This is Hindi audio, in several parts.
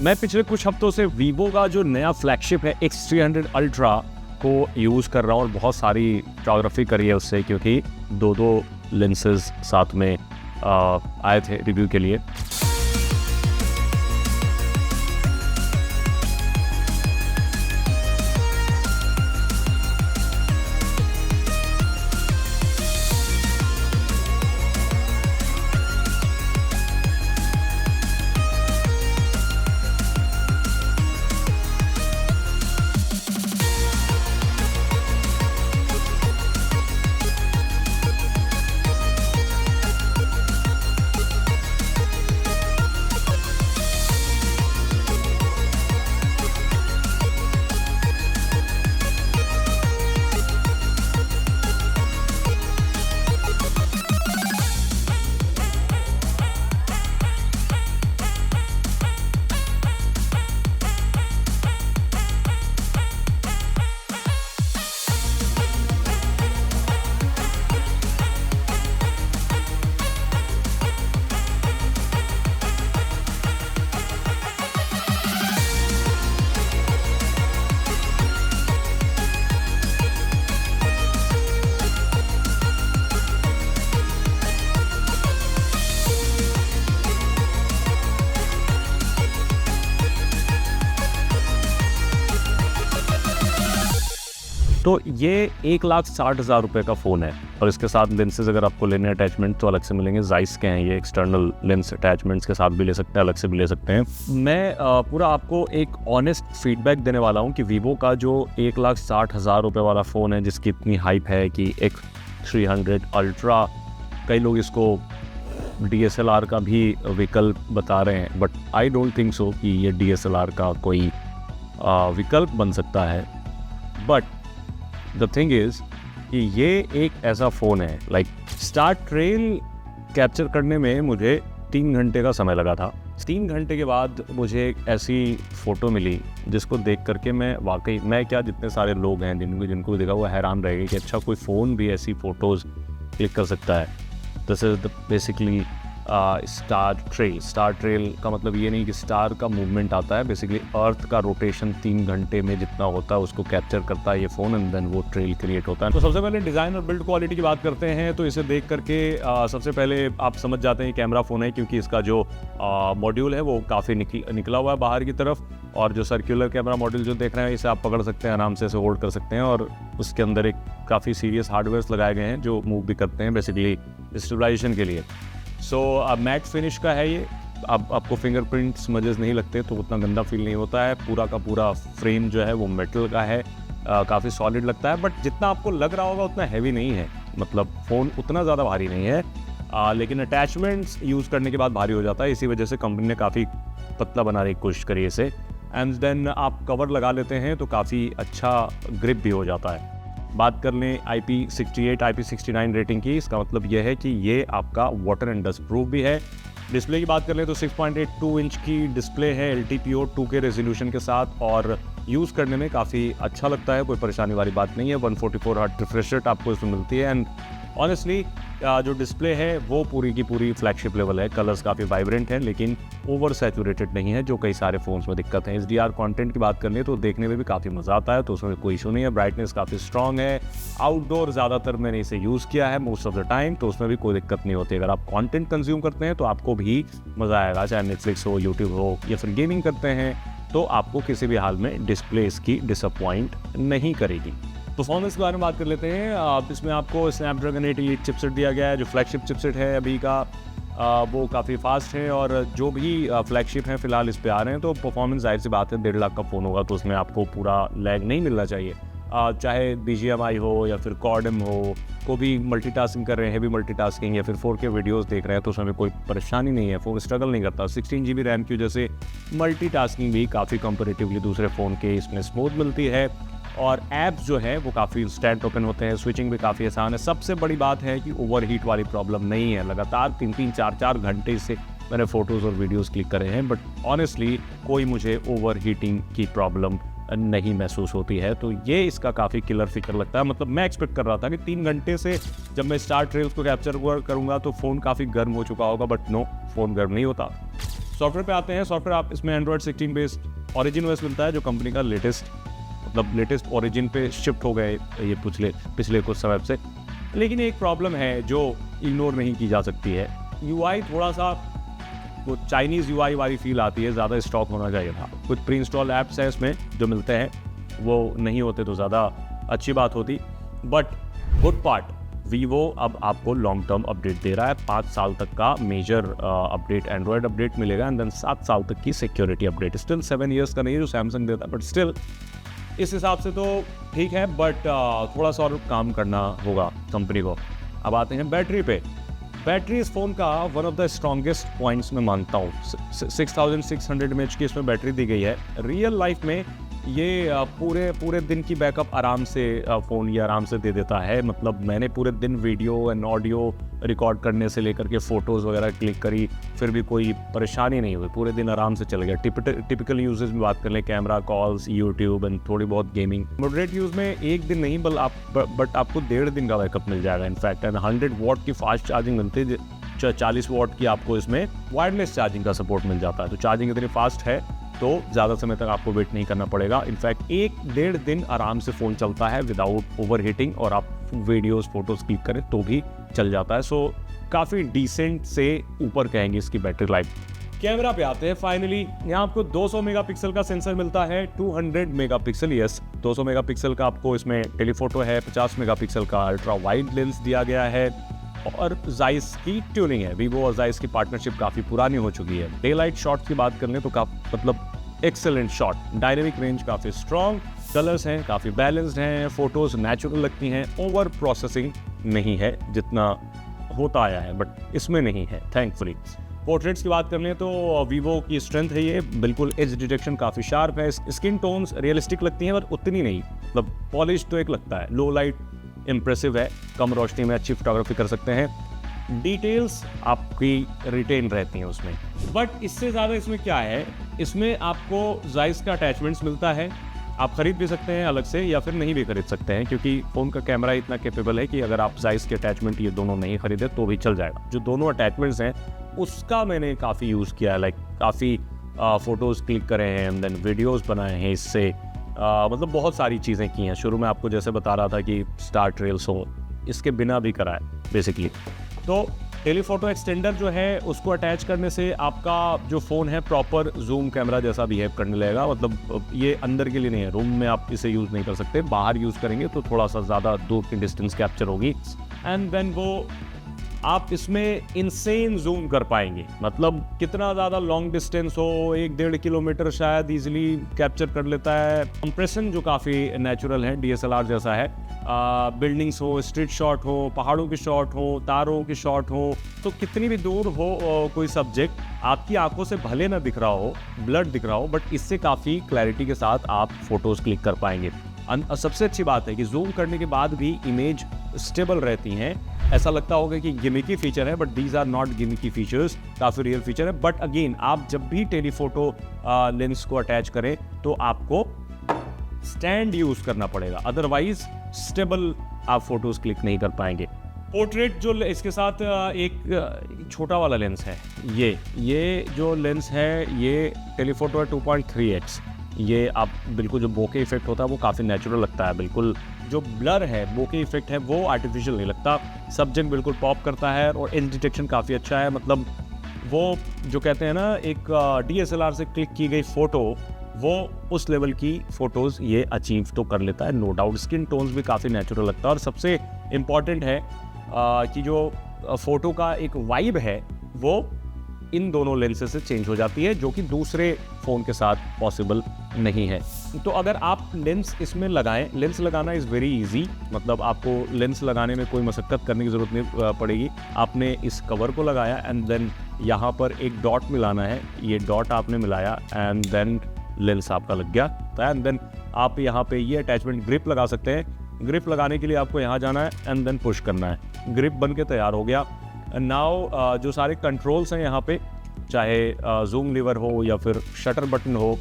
मैं पिछले कुछ हफ्तों से वीवो का जो नया फ्लैगशिप है X300 अल्ट्रा को यूज़ कर रहा हूँ और बहुत सारी फोटोग्राफी करी है उससे, क्योंकि दो लेंसेज साथ में आए थे रिव्यू के लिए। तो ये 1,60,000 रुपये का फ़ोन है और इसके साथ लेंसेज अगर आपको लेने अटैचमेंट तो अलग से मिलेंगे। जाइस के हैं ये, एक्सटर्नल लेंस अटैचमेंट्स के साथ भी ले सकते हैं, अलग से भी ले सकते हैं। मैं पूरा आपको एक ऑनेस्ट फीडबैक देने वाला हूँ कि वीवो का जो 1,60,000 रुपये वाला फ़ोन है, जिसकी इतनी हाइप है कि X300 अल्ट्रा, कई लोग इसको DSLR का भी विकल्प बता रहे हैं, but I don't think so कि ये DSLR का कोई विकल्प बन सकता है। बट द थिंग इज़ कि ये एक ऐसा फ़ोन है, लाइक स्टार ट्रेल कैप्चर करने में मुझे 3 घंटे का समय लगा था। 3 घंटे के बाद मुझे एक ऐसी फ़ोटो मिली जिसको देख करके मैं क्या, जितने सारे लोग हैं जिनको देखा वो हैरान रह गए कि अच्छा कोई फ़ोन भी ऐसी फ़ोटोज़ क्लिक कर सकता है। This is the basically star trail का मतलब ये नहीं कि स्टार का मूवमेंट आता है, बेसिकली अर्थ का रोटेशन 3 घंटे में जितना होता है उसको कैप्चर करता है ये फ़ोन, एंड देन वो ट्रेल क्रिएट होता है। तो सबसे पहले डिज़ाइन और बिल्ड क्वालिटी की बात करते हैं। तो इसे देख करके सबसे पहले आप समझ जाते हैं कैमरा फ़ोन है, क्योंकि इसका जो मॉड्यूल है वो काफ़ी निकला हुआ है बाहर की तरफ, और जो सर्कुलर कैमरा मॉड्यूल जो देख रहे हैं इसे आप पकड़ सकते हैं, आराम से इसे होल्ड कर सकते हैं, और उसके अंदर एक काफ़ी सीरियस हार्डवेयर लगाए गए हैं जो मूव भी करते हैं बेसिकली स्टेबलाइजेशन के लिए। सो मैट फिनिश का है ये। अब आपको फिंगरप्रिंट स्मजेस नहीं लगते तो उतना गंदा फील नहीं होता है। पूरा का पूरा फ्रेम जो है वो मेटल का है, काफ़ी सॉलिड लगता है, बट जितना आपको लग रहा होगा उतना हैवी नहीं है, मतलब फ़ोन उतना ज़्यादा भारी नहीं है, लेकिन अटैचमेंट्स यूज़ करने के बाद भारी हो जाता है। इसी वजह से कंपनी ने काफ़ी पतला बनाने की कोशिश करी इसे, एंड देन आप कवर लगा लेते हैं तो काफ़ी अच्छा ग्रिप भी हो जाता है। बात कर लें IP68 IP69 रेटिंग की, इसका मतलब यह है कि ये आपका वाटर एंड डस्ट प्रूफ भी है। डिस्प्ले की बात कर लें तो 6.82 इंच की डिस्प्ले है LTPO 2K रेजोल्यूशन के साथ, और यूज़ करने में काफ़ी अच्छा लगता है, कोई परेशानी वाली बात नहीं है। 144 हर्ट्ज रिफ्रेश रेट आपको इसमें मिलती है, एंड ऑनेस्टली जो डिस्प्ले है वो पूरी की पूरी फ्लैगशिप लेवल है। कलर्स काफ़ी वाइब्रेंट हैं, लेकिन ओवर सैचुरेटेड नहीं है, जो कई सारे फ़ोन्स में दिक्कत है। HDR कंटेंट की बात कर लें तो देखने में भी काफ़ी मज़ा आता है, तो उसमें कोई इशू नहीं है। ब्राइटनेस काफ़ी स्ट्रॉन्ग है। आउटडोर ज़्यादातर मैंने इसे यूज़ किया है मोस्ट ऑफ द टाइम, तो उसमें भी कोई दिक्कत नहीं होती। अगर आप कंटेंट कंज्यूम करते हैं तो आपको भी मज़ा आएगा, चाहे नेटफ्लिक्स हो, यूट्यूब हो, या फिर गेमिंग करते हैं, तो आपको किसी भी हाल में डिस्प्ले इसकी डिसअपॉइंट नहीं करेगी। परफॉर्मेंस के बारे में बात कर लेते हैं। इसमें आपको स्नैपड्रैगन 8 चिपसेट दिया गया है, जो फ्लैगशिप चिपसेट है अभी का, वो काफ़ी फास्ट है, और जो भी फ्लैगशिप हैं फिलहाल इस पे आ रहे हैं, तो परफॉर्मेंस जाहिर सी बात है 1.5 लाख का फ़ोन होगा तो उसमें आपको पूरा लैग नहीं मिलना चाहिए। चाहे BGMI हो या फिर कॉर्डम हो, को भी मल्टीटास्किंग कर रहे हैं, हेवी मल्टीटास्किंग, या फिर 4K वीडियोस देख रहे हैं, तो उसमें कोई परेशानी नहीं है, फ़ोन स्ट्रगल नहीं करता। 16 GB रैम की वजह से मल्टीटास्किंग भी काफ़ी कंपैरेटिवली दूसरे फ़ोन के इसमें स्मूथ मिलती है, और ऐप्स जो है वो काफ़ी इंस्टेंट ओपन होते हैं, स्विचिंग भी काफ़ी आसान है। सबसे बड़ी बात है कि ओवर हीट वाली प्रॉब्लम नहीं है। लगातार 3-3, 4-4 घंटे से मैंने फ़ोटोज़ और वीडियोज़ क्लिक करे हैं, बट ऑनेस्टली कोई मुझे ओवर हीटिंग की प्रॉब्लम नहीं महसूस होती है, तो ये इसका काफ़ी किलर फीचर लगता है। मतलब मैं एक्सपेक्ट कर रहा था कि 3 घंटे से जब मैं स्टार ट्रेल्स को कैप्चर करूँगा तो फ़ोन काफ़ी गर्म हो चुका होगा, बट नो, फ़ोन गर्म नहीं होता। सॉफ्टवेयर पे आते हैं। सॉफ्टवेयर आप इसमें एंड्रॉयड 16 बेस्ड ओरिजिन ओएस मिलता है, जो कंपनी का लेटेस्ट ओरिजिन पे शिफ्ट हो गए ये पिछले कुछ समय से। लेकिन एक प्रॉब्लम है जो इग्नोर नहीं की जा सकती है, यूआई थोड़ा सा वो चाइनीज़ यूआई वाली फील आती है, ज़्यादा स्टॉक होना चाहिए था। कुछ प्री इंस्टॉल ऐप्स हैं इसमें जो मिलते हैं, वो नहीं होते तो ज़्यादा अच्छी बात होती। बट गुड पार्ट, वीवो अब आपको लॉन्ग टर्म अपडेट दे रहा है। 5 साल तक का मेजर अपडेट, एंड्रॉयड अपडेट मिलेगा, एंड देन 7 साल तक की सिक्योरिटी अपडेट। स्टिल 7 ईयर्स का नहीं है जो सैमसंग देता है, बट स्टिल इस हिसाब से तो ठीक है, बट थोड़ा सा और काम करना होगा कंपनी को। अब आते हैं बैटरी पे। बैटरी इस फ़ोन का one of the strongest points मैं मानता हूँ। 6600 mAh की इसमें बैटरी दी गई है। रियल लाइफ में ये पूरे दिन की बैकअप आराम से फ़ोन ये आराम से दे देता है। मतलब मैंने पूरे दिन वीडियो एंड ऑडियो रिकॉर्ड करने से लेकर के फ़ोटोज़ वगैरह क्लिक करी, फिर भी कोई परेशानी नहीं हुई, पूरे दिन आराम से चल गया। टिपिकल यूजेज में बात कर लें, कैमरा, कॉल्स, यूट्यूब एंड थोड़ी बहुत गेमिंग। मॉडरेट यूज़ में एक दिन नहीं बट आपको 1.5 दिन का बैकअप मिल जाएगा इनफैक्ट। एंड 100 वॉट की फास्ट चार्जिंग मिलती है, 40 वॉट की आपको इसमें वायरलेस चार्जिंग का सपोर्ट मिल जाता है। तो चार्जिंग इतनी फास्ट है तो ज़्यादा समय तक आपको वेट नहीं करना पड़ेगा। इनफैक्ट 1-1.5 दिन आराम से फ़ोन चलता है विदाउट ओवर हीटिंग, और आप वीडियोस फोटोज़ क्लिक करें तो भी चल जाता है। सो काफ़ी डिसेंट से ऊपर कहेंगे इसकी बैटरी लाइफ। कैमरा पे आते हैं फाइनली। यहाँ आपको 200 मेगापिक्सल का सेंसर मिलता है, 200 मेगापिक्सल, यस 200 मेगापिक्सल का आपको इसमें टेलीफोटो है, 50 मेगापिक्सल का अल्ट्रा वाइड लेंस दिया गया है, और जाइस की ट्यूनिंग है। वीवो और जाइस की पार्टनरशिप काफ़ी पुरानी हो चुकी है। डे लाइट शॉट्स की बात कर लें तो मतलब एक्सेलेंट शॉट, डायनेमिक रेंज काफ़ी स्ट्रॉन्ग, कलर्स हैं काफ़ी बैलेंस्ड हैं, फोटोज़ नेचुरल लगती हैं, ओवर प्रोसेसिंग नहीं है जितना होता आया है, बट इसमें नहीं है थैंकफुली। पोर्ट्रेट्स की बात कर लें तो वीवो की स्ट्रेंथ है ये, बिल्कुल एज डिटेक्शन काफ़ी शार्प है, स्किन टोन्स रियलिस्टिक लगती हैं पर उतनी नहीं, मतलब पॉलिश तो एक लगता है। लो लाइट इम्प्रेसिव है, कम रोशनी में अच्छी फोटोग्राफी कर सकते हैं, डिटेल्स आपकी रिटेन रहती हैं उसमें। बट इससे ज़्यादा इसमें क्या है, इसमें आपको जाइस का अटैचमेंट्स मिलता है, आप खरीद भी सकते हैं अलग से या फिर नहीं भी खरीद सकते हैं, क्योंकि फ़ोन का कैमरा इतना कैपेबल है कि अगर आप जाइस के अटैचमेंट ये दोनों नहीं खरीदे तो भी चल जाएगा। जो दोनों अटैचमेंट्स हैं उसका मैंने काफ़ी यूज़ किया है, लाइक काफ़ी फ़ोटोज़ क्लिक करे हैं एंड देन वीडियोज़ बनाए हैं इससे, मतलब बहुत सारी चीज़ें की हैं। शुरू में आपको जैसे बता रहा था कि स्टार ट्रेल्स हो, इसके बिना भी करा है बेसिकली। तो टेलीफोटो एक्सटेंडर जो है उसको अटैच करने से आपका जो फ़ोन है प्रॉपर जूम कैमरा जैसा बिहेव करने लगेगा। मतलब ये अंदर के लिए नहीं है, रूम में आप इसे यूज़ नहीं कर सकते, बाहर यूज़ करेंगे तो थोड़ा सा ज़्यादा दूर की डिस्टेंस कैप्चर होगी, एंड देन वो आप इसमें इनसेन जूम कर पाएंगे। मतलब कितना ज़्यादा लॉन्ग डिस्टेंस हो, 1-1.5 किलोमीटर शायद इजीली कैप्चर कर लेता है। कंप्रेशन जो काफ़ी नेचुरल है, DSLR जैसा है। बिल्डिंग्स हो, स्ट्रीट शॉट हो, पहाड़ों की शॉट हो, तारों की शॉट हो, तो कितनी भी दूर हो कोई सब्जेक्ट आपकी आंखों से भले ना दिख रहा हो, ब्लड दिख रहा हो, बट इससे काफ़ी क्लैरिटी के साथ आप फोटोज़ क्लिक कर पाएंगे। सबसे अच्छी बात है कि जूम करने के बाद भी इमेज स्टेबल रहती हैं। ऐसा लगता होगा कि गिमिकी फीचर है, but these are not gimmicky features, काफ़ी रियल फीचर है। बट अगेन, आप जब भी टेलीफोटो लेंस को अटैच करें तो आपको स्टैंड यूज़ करना पड़ेगा, अदरवाइज स्टेबल आप फोटोज़ क्लिक नहीं कर पाएंगे। पोर्ट्रेट जो इसके साथ एक छोटा वाला लेंस है, ये जो लेंस है ये टेलीफोटो है 2.3x। ये आप बिल्कुल जो बोके इफेक्ट होता है वो काफ़ी नेचुरल लगता है, बिल्कुल जो ब्लर है, बोके इफेक्ट है वो आर्टिफिशियल नहीं लगता, सब्जेक्ट बिल्कुल पॉप करता है, और एज डिटेक्शन काफ़ी अच्छा है। मतलब वो जो कहते हैं ना, एक DSLR से क्लिक की गई फ़ोटो, वो उस लेवल की फ़ोटोज़ ये अचीव तो कर लेता है, नो डाउट। स्किन टोन्स भी काफ़ी नेचुरल लगता है, और सबसे इम्पॉर्टेंट है कि जो फ़ोटो का एक वाइब है वो इन दोनों लेंसेज से चेंज हो जाती है, जो कि दूसरे फ़ोन के साथ पॉसिबल नहीं है। तो अगर आप लेंस इसमें लगाएं, लेंस लगाना इज़ वेरी इजी, मतलब आपको लेंस लगाने में कोई मशक्क़त करने की ज़रूरत नहीं पड़ेगी। आपने इस कवर को लगाया एंड देन यहाँ पर एक डॉट मिलाना है, ये डॉट आपने मिलाया एंड देन लेंस आपका लग गया। एंड देन आप यहाँ पे ये अटैचमेंट ग्रिप लगा सकते हैं। ग्रिप लगाने के लिए आपको यहाँ जाना है एंड देन पुश करना है, ग्रिप बन के तैयार हो गया। नाउ जो सारे कंट्रोल्स हैं यहाँ पे, चाहे जूम लीवर हो या फिर शटर बटन हो,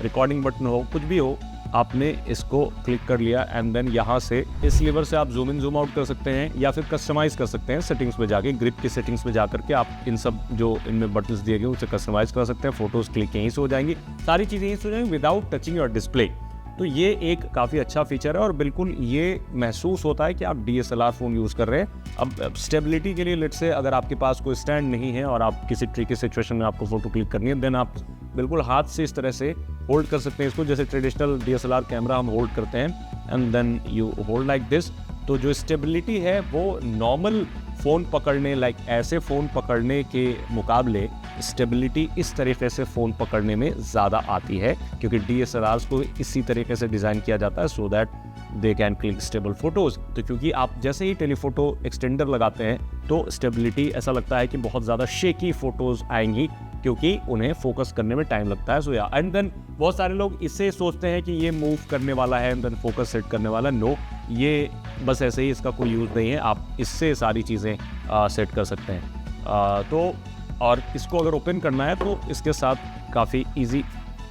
रिकॉर्डिंग बटन हो, कुछ भी हो, आपने इसको क्लिक कर लिया एंड देन यहाँ से इस लीवर से आप जूम इन जूम आउट कर सकते हैं या फिर कस्टमाइज़ कर सकते हैं सेटिंग्स में जाके, ग्रिप की सेटिंग्स में जाकर के आप इन सब जो इनमें बटन्स दिए गए उसे कस्टमाइज़ कर सकते हैं। फोटोज़ क्लिक यहीं से हो जाएंगी, सारी चीज़ें यहीं से हो जाएंगी विदाउट टचिंग योर डिस्प्ले। तो ये एक काफ़ी अच्छा फीचर है और बिल्कुल ये महसूस होता है कि आप DSLR फ़ोन यूज़ कर रहे हैं। अब स्टेबिलिटी के लिए लेट्स से अगर आपके पास कोई स्टैंड नहीं है और आप किसी ट्रिकी सिचुएशन में आपको फ़ोटो क्लिक करनी है, देन आप बिल्कुल हाथ से इस तरह से होल्ड कर सकते हैं इसको, जैसे ट्रेडिशनल DSLR कैमरा हम होल्ड करते हैं and then you hold like this. तो जो स्टेबिलिटी है वो नॉर्मल फ़ोन पकड़ने लाइक ऐसे फ़ोन पकड़ने के मुकाबले स्टेबिलिटी इस तरीके से फ़ोन पकड़ने में ज़्यादा आती है, क्योंकि DSLRs को इसी तरीके से डिज़ाइन किया जाता है so that they can click stable photos. तो क्योंकि आप जैसे ही टेलीफोटो एक्सटेंडर लगाते हैं तो स्टेबिलिटी ऐसा लगता है कि बहुत ज़्यादा शेकी फ़ोटोज़ आएंगी, क्योंकि उन्हें फोकस करने में टाइम लगता है। सो या एंड देन बहुत सारे लोग इससे सोचते हैं कि ये मूव करने वाला है एंड देन फोकस सेट करने वाला। नो, ये बस ऐसे ही, इसका कोई यूज़ नहीं है। आप इससे सारी चीज़ें सेट कर सकते हैं। तो और इसको अगर ओपन करना है तो इसके साथ काफ़ी इजी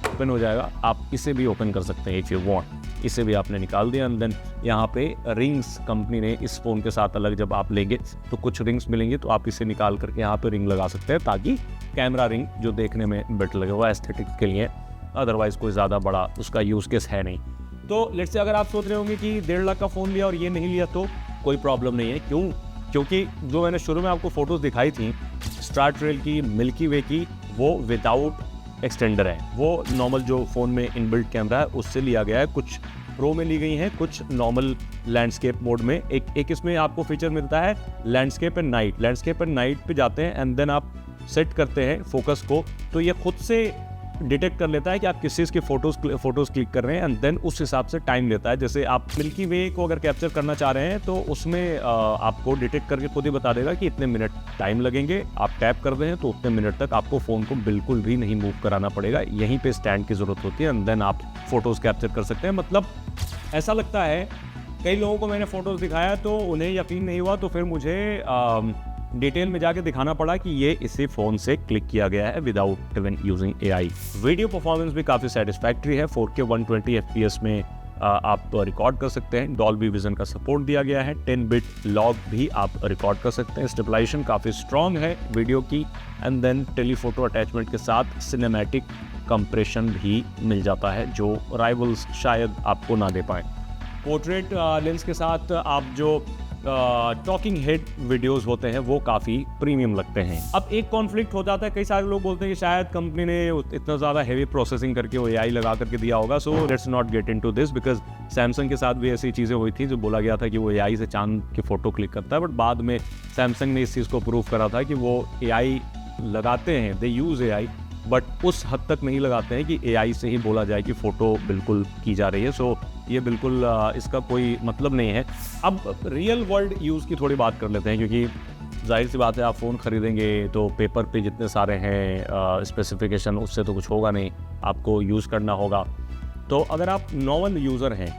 ओपन हो जाएगा। आप इसे भी ओपन कर सकते हैं इफ़ यू वांट। इसे भी आपने निकाल दिया एंड देन यहाँ पे रिंग्स कंपनी ने इस फ़ोन के साथ अलग जब आप लेंगे तो कुछ रिंग्स मिलेंगे, तो आप इसे निकाल करके यहाँ पे रिंग लगा सकते हैं ताकि कैमरा रिंग जो देखने में बेटर लगे, वो एस्थेटिक्स के लिए, अदरवाइज़ कोई ज़्यादा बड़ा उसका यूज़ केस है नहीं। तो लेट्स से अगर आप सोच रहे होंगे कि 1.5 लाख का फ़ोन लिया और ये नहीं लिया, तो कोई प्रॉब्लम नहीं है। क्यों? क्योंकि जो मैंने शुरू में आपको फ़ोटोज़ दिखाई थी स्टार ट्रेल की, मिल्की वे की, वो विदाउट एक्सटेंडर है। वो नॉर्मल जो फ़ोन में इनबिल्ट कैमरा है उससे लिया गया है। कुछ प्रो में ली गई हैं, कुछ नॉर्मल लैंडस्केप मोड में। एक इसमें आपको फीचर मिलता है landscape and night. Landscape and night पे जाते हैं एंड देन आप सेट करते हैं फोकस को, तो ये खुद से डिटेक्ट कर लेता है कि आप किस चीज़ की फ़ोटोज़ क्लिक कर रहे हैं एंड देन उस हिसाब से टाइम लेता है। जैसे आप मिल्की वे को अगर कैप्चर करना चाह रहे हैं तो उसमें आपको डिटेक्ट करके खुद ही बता देगा कि इतने मिनट टाइम लगेंगे। आप टैप कर रहे हैं तो उतने मिनट तक आपको फ़ोन को बिल्कुल भी नहीं मूव कराना पड़ेगा। यहीं पे स्टैंड की ज़रूरत होती है एंड देन आप फ़ोटोज़ कैप्चर कर सकते हैं। मतलब ऐसा लगता है, कई लोगों को मैंने फ़ोटोज़ दिखाया तो उन्हें यकीन नहीं हुआ, तो फिर मुझे डिटेल में जाके दिखाना पड़ा कि ये इसी फ़ोन से क्लिक किया गया है without even using AI। Video performance भी काफ़ी सेटिस्फैक्ट्री है। 4K 120 FPS में आप रिकॉर्ड कर सकते हैं। डॉल्बी विजन का सपोर्ट दिया गया है। 10 बिट लॉग भी आप रिकॉर्ड कर सकते हैं। स्टेबलाइजेशन काफ़ी स्ट्रॉन्ग है वीडियो की एंड देन टेलीफोटो अटैचमेंट के साथ सिनेमैटिक कंप्रेशन भी मिल जाता है, जो राइवल्स शायद आपको ना दे पाएँ। पोर्ट्रेट लेंस के साथ आप जो टॉकिंग हेड वीडियोस होते हैं वो काफ़ी प्रीमियम लगते हैं। अब एक कॉन्फ्लिक्ट हो जाता है, कई सारे लोग बोलते हैं कि शायद कंपनी ने इतना ज़्यादा हैवी प्रोसेसिंग करके वो AI लगा करके दिया होगा। So let's not get into this, because Samsung के साथ भी ऐसी चीज़ें हुई थी जो बोला गया था कि वो AI से चांद की फ़ोटो क्लिक करता है, बट बाद में सैमसंग ने इस चीज़ को प्रूव करा था कि वो AI लगाते हैं, दे यूज़ AI, बट उस हद तक नहीं लगाते हैं कि AI से ही बोला जाए कि फ़ोटो बिल्कुल की जा रही है। सो ये बिल्कुल इसका कोई मतलब नहीं है। अब रियल वर्ल्ड यूज़ की थोड़ी बात कर लेते हैं, क्योंकि जाहिर सी बात है आप फ़ोन ख़रीदेंगे तो पेपर पे जितने सारे हैं स्पेसिफिकेशन, उससे तो कुछ होगा नहीं, आपको यूज़ करना होगा। तो अगर आप नॉर्मल यूज़र हैं,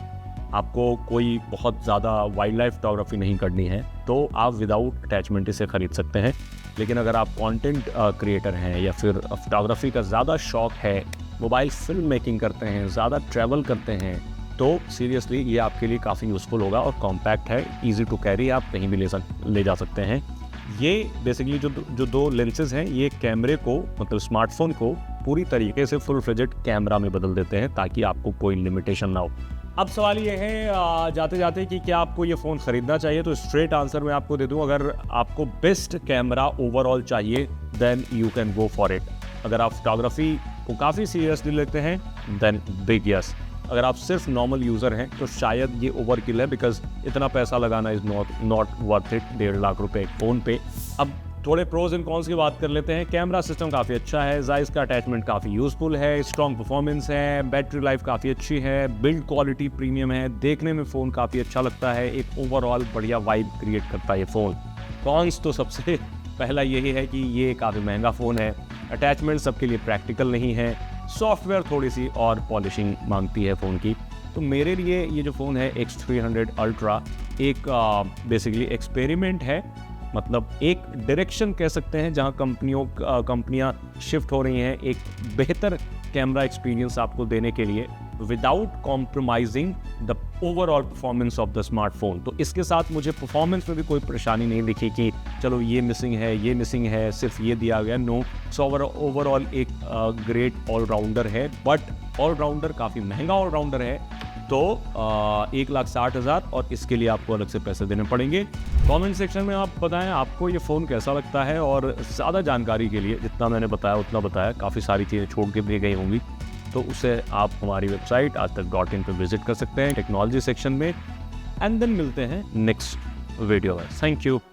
आपको कोई बहुत ज़्यादा वाइल्ड लाइफ फोटोग्राफी नहीं करनी है, तो आप विदाउट अटैचमेंट इसे ख़रीद सकते हैं। लेकिन अगर आप कंटेंट क्रिएटर हैं या फिर फोटोग्राफी का ज़्यादा शौक़ है, मोबाइल फिल्म मेकिंग करते हैं, ज़्यादा ट्रैवल करते हैं, तो सीरियसली ये आपके लिए काफ़ी यूज़फुल होगा और कॉम्पैक्ट है, इजी टू कैरी, आप कहीं भी ले जा सकते हैं। ये बेसिकली जो दो लेंसेज हैं, ये कैमरे को, मतलब स्मार्टफोन को पूरी तरीके से फुल फ्लेजेड कैमरा में बदल देते हैं ताकि आपको कोई लिमिटेशन ना हो। अब सवाल ये है जाते जाते कि क्या आपको ये फ़ोन ख़रीदना चाहिए, तो स्ट्रेट आंसर मैं आपको दे दूं, अगर आपको बेस्ट कैमरा ओवरऑल चाहिए then you can go for it. अगर आप फोटोग्राफी को काफ़ी सीरियसली लेते हैं देन बिग यस। अगर आप सिर्फ नॉर्मल यूज़र हैं तो शायद ये ओवरकिल है, बिकॉज इतना पैसा लगाना is not worth it, 1.5 lakh रुपए एक फ़ोन पे। अब थोड़े प्रोज एंड कॉन्स की बात कर लेते हैं। कैमरा सिस्टम काफ़ी अच्छा है, जाइस का अटैचमेंट काफ़ी यूज़फुल है, स्ट्रॉन्ग परफॉर्मेंस है, बैटरी लाइफ काफ़ी अच्छी है, बिल्ड क्वालिटी प्रीमियम है, देखने में फ़ोन काफ़ी अच्छा लगता है, एक ओवरऑल बढ़िया वाइब क्रिएट करता है ये फ़ोन। कॉन्स तो सबसे पहला यही है कि ये काफ़ी महंगा फ़ोन है, अटैचमेंट सबके लिए प्रैक्टिकल नहीं है, सॉफ्टवेयर थोड़ी सी और पॉलिशिंग मांगती है फ़ोन की। तो मेरे लिए ये जो फ़ोन है X300 अल्ट्रा एक बेसिकली एक्सपेरिमेंट है, मतलब एक डायरेक्शन कह सकते हैं जहां कंपनियां शिफ्ट हो रही हैं एक बेहतर कैमरा एक्सपीरियंस आपको देने के लिए। Without compromising the overall performance of the smartphone. तो इसके साथ मुझे परफॉर्मेंस में भी कोई परेशानी नहीं दिखी कि चलो ये मिसिंग है, सिर्फ ये दिया गया। नो, सो ओवरऑल एक ग्रेट ऑलराउंडर है, बट ऑलराउंडर काफ़ी महंगा ऑलराउंडर है, तो 1,60,000 और इसके लिए आपको अलग से पैसे देने पड़ेंगे। कमेंट सेक्शन में आप बताएं आपको ये फ़ोन कैसा लगता है, और ज़्यादा जानकारी के लिए जितना मैंने बताया उतना बताया, काफ़ी सारी चीज़ें छोड़ के भी गई होंगी, तो उसे आप हमारी वेबसाइट aajtak.in पे विजिट कर सकते हैं टेक्नोलॉजी सेक्शन में। एंड देन मिलते हैं नेक्स्ट वीडियो में। Thank you.